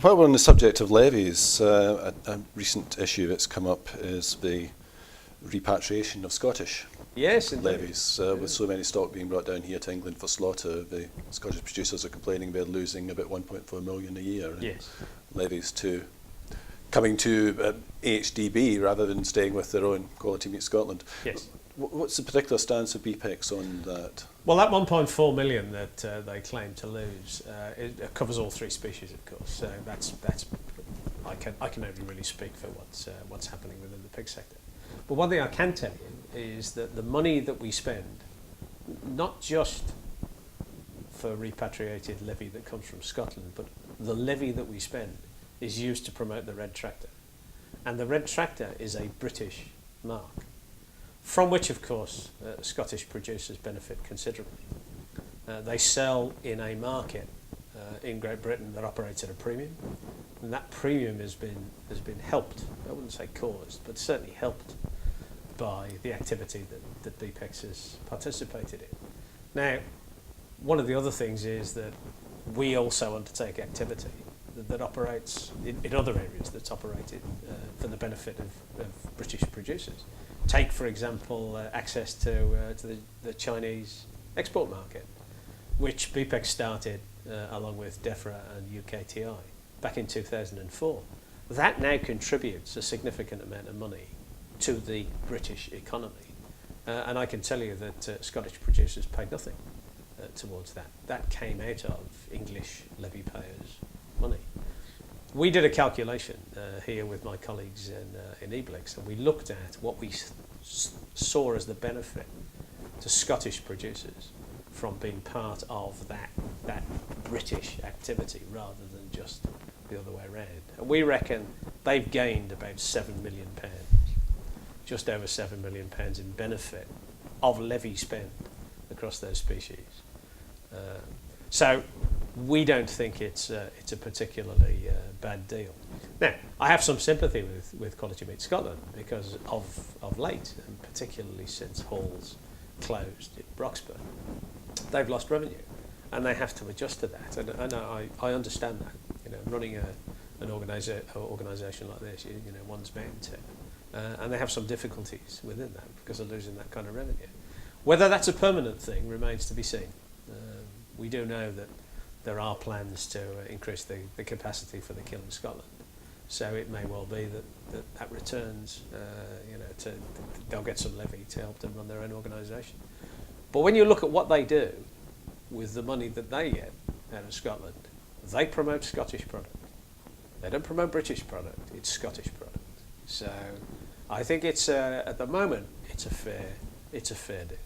while we're on the subject of levies, a recent issue that's come up is the repatriation of Scottish levies. With so many stock being brought down here to England for slaughter, the Scottish producers are complaining they're losing about 1.4 million a year in levies coming to HDB rather than staying with their own Quality Meat Scotland. Yes. What's the particular stance of BPEX on that? Well, that 1.4 million that they claim to lose, it covers all three species, of course. So that's I can only really speak for what's happening within the pig sector. But one thing I can tell you is that the money that we spend, not just for repatriated levy that comes from Scotland, but the levy that we spend is used to promote the red tractor. And the red tractor is a British mark, from which, of course, Scottish producers benefit considerably. They sell in a market in Great Britain that operates at a premium, and that premium has been helped, I wouldn't say caused, but certainly helped by the activity that BPEX has participated in. Now, one of the other things is that we also undertake activity that operates in other areas that's operated for the benefit of British producers. Take, for example, access to the Chinese export market, which BPEX started along with DEFRA and UKTI back in 2004. That now contributes a significant amount of money to the British economy. And I can tell you that Scottish producers paid nothing towards that. That came out of English levy payers' money. We did a calculation here with my colleagues in EBLIX, and we looked at what we saw as the benefit to Scottish producers from being part of that British activity rather than just the other way around. And we reckon they've gained about £7 million, just over £7 million in benefit of levy spend across those species. So we don't think it's a particularly bad deal. Now, I have some sympathy with Quality Meat Scotland because of late, and particularly since Hall's closed in Broxburn, they've lost revenue, and they have to adjust to that. And I understand that. You know, running an organisation like this, you know, one's bound to, and they have some difficulties within that because of losing that kind of revenue. Whether that's a permanent thing remains to be seen. We do know that there are plans to increase the capacity for the kill in Scotland, so it may well be that returns. You know, they'll get some levy to help them run their own organisation. But when you look at what they do with the money that they get out of Scotland, they promote Scottish product. They don't promote British product; it's Scottish product. So I think it's at the moment it's a fair deal.